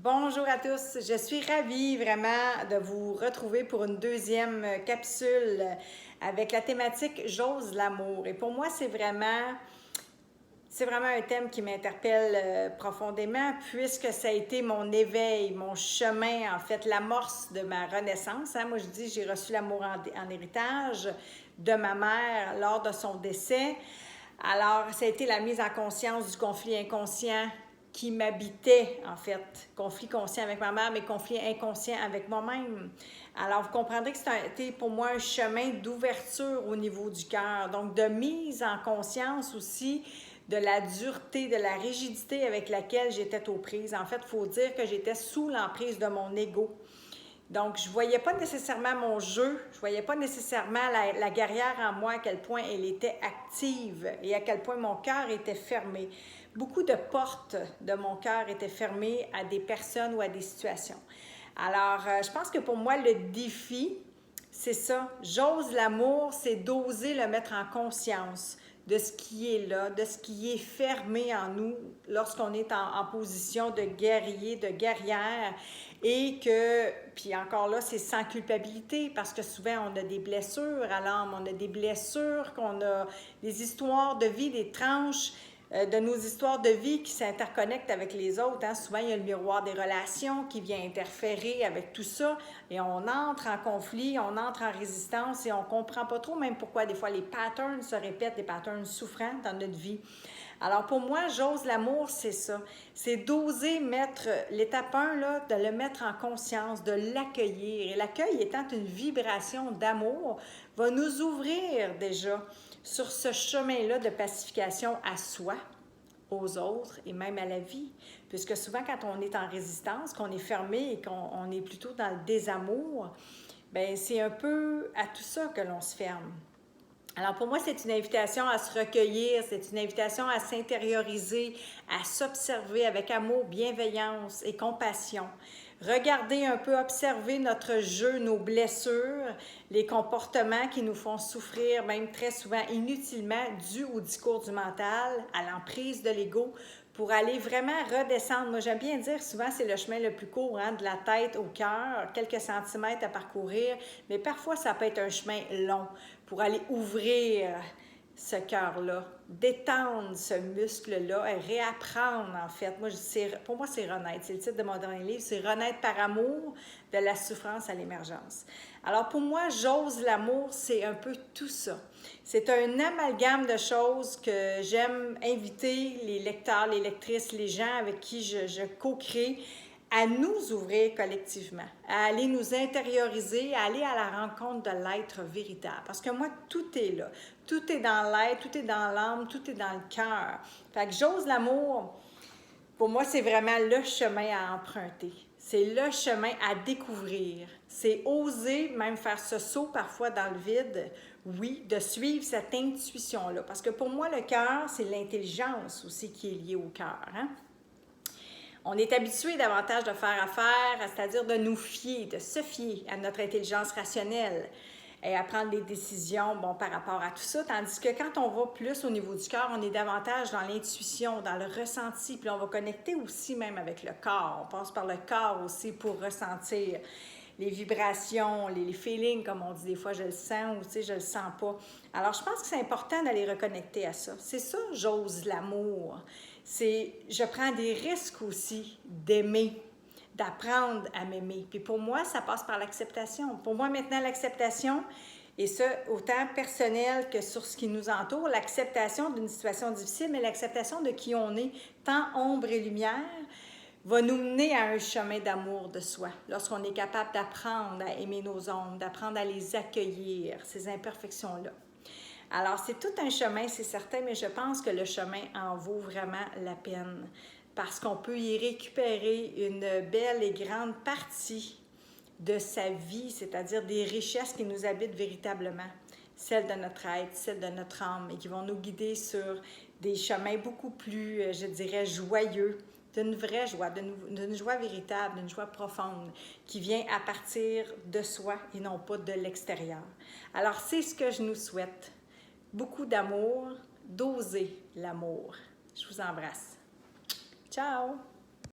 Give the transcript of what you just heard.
Bonjour à tous, je suis ravie vraiment de vous retrouver pour une deuxième capsule avec la thématique « J'ose l'amour ». Et pour moi, c'est vraiment un thème qui m'interpelle profondément puisque ça a été mon éveil, mon chemin, en fait, l'amorce de ma renaissance. Moi, je dis j'ai reçu l'amour en héritage de ma mère lors de son décès. Alors, ça a été la mise en conscience du conflit inconscient qui m'habitait, en fait. Conflit conscient avec ma mère, mais conflit inconscient avec moi-même. Alors, vous comprendrez que c'était pour moi un chemin d'ouverture au niveau du cœur. Donc, de mise en conscience aussi de la dureté, de la rigidité avec laquelle j'étais aux prises. En fait, il faut dire que j'étais sous l'emprise de mon ego. Donc, je ne voyais pas nécessairement mon jeu, je ne voyais pas nécessairement la guerrière en moi, à quel point elle était active et à quel point mon cœur était fermé. Beaucoup de portes de mon cœur étaient fermées à des personnes ou à des situations. Alors, je pense que pour moi, le défi, c'est ça. J'ose l'amour, c'est d'oser le mettre en conscience de ce qui est là, de ce qui est fermé en nous lorsqu'on est en position de guerrier, de guerrière et que, puis encore là, c'est sans culpabilité parce que souvent on a des blessures à l'âme, on a des blessures, qu'on a des histoires de vie, des tranches de nos histoires de vie qui s'interconnectent avec les autres. Souvent, il y a le miroir des relations qui vient interférer avec tout ça et on entre en conflit, on entre en résistance et on ne comprend pas trop même pourquoi des fois les patterns se répètent, des patterns souffrants dans notre vie. Alors pour moi, j'ose l'amour, c'est ça. C'est d'oser mettre l'étape 1, là, de le mettre en conscience, de l'accueillir. Et l'accueil étant une vibration d'amour, va nous ouvrir déjà sur ce chemin-là de pacification à soi, aux autres et même à la vie. Puisque souvent, quand on est en résistance, qu'on est fermé et qu'on est plutôt dans le désamour, bien, c'est un peu à tout ça que l'on se ferme. Alors pour moi, c'est une invitation à se recueillir, c'est une invitation à s'intérioriser, à s'observer avec amour, bienveillance et compassion. Regarder un peu, observer notre jeu, nos blessures, les comportements qui nous font souffrir, même très souvent inutilement, dû au discours du mental, à l'emprise de l'ego, pour aller vraiment redescendre. Moi, j'aime bien dire, souvent, c'est le chemin le plus court, de la tête au cœur, quelques centimètres à parcourir, mais parfois, ça peut être un chemin long pour aller ouvrir ce cœur-là, détendre ce muscle-là et réapprendre, en fait. Pour moi, c'est renaître. C'est le titre de mon dernier livre, c'est renaître par amour de la souffrance à l'émergence. Alors, pour moi, j'ose l'amour, c'est un peu tout ça. C'est un amalgame de choses que j'aime inviter les lecteurs, les lectrices, les gens avec qui je co-crée à nous ouvrir collectivement, à aller nous intérioriser, à aller à la rencontre de l'être véritable. Parce que moi, tout est là. Tout est dans l'être, tout est dans l'âme, tout est dans le cœur. Fait que j'ose l'amour, pour moi, c'est vraiment le chemin à emprunter. C'est le chemin à découvrir. C'est oser même faire ce saut parfois dans le vide, oui, de suivre cette intuition-là. Parce que pour moi, le cœur, c'est l'intelligence aussi qui est liée au cœur. On est habitué davantage de faire affaire, c'est-à-dire de nous fier, de se fier à notre intelligence rationnelle et à prendre des décisions par rapport à tout ça. Tandis que quand on va plus au niveau du cœur, on est davantage dans l'intuition, dans le ressenti. Puis on va connecter aussi même avec le corps. On passe par le corps aussi pour ressentir les vibrations, les feelings, comme on dit des fois, je le sens ou je le sens pas. Alors, je pense que c'est important d'aller reconnecter à ça. C'est ça, j'ose l'amour. Je prends des risques aussi d'aimer, d'apprendre à m'aimer. Puis pour moi, ça passe par l'acceptation. Pour moi, maintenant, l'acceptation, et ça, autant personnel que sur ce qui nous entoure, l'acceptation d'une situation difficile, mais l'acceptation de qui on est, tant ombre et lumière, va nous mener à un chemin d'amour de soi. Lorsqu'on est capable d'apprendre à aimer nos ombres, d'apprendre à les accueillir, ces imperfections-là. Alors, c'est tout un chemin, c'est certain, mais je pense que le chemin en vaut vraiment la peine parce qu'on peut y récupérer une belle et grande partie de sa vie, c'est-à-dire des richesses qui nous habitent véritablement, celles de notre être, celles de notre âme, et qui vont nous guider sur des chemins beaucoup plus, je dirais, joyeux, d'une vraie joie, d'une joie véritable, d'une joie profonde, qui vient à partir de soi et non pas de l'extérieur. Alors, c'est ce que je nous souhaite. Beaucoup d'amour, d'oser l'amour. Je vous embrasse. Ciao!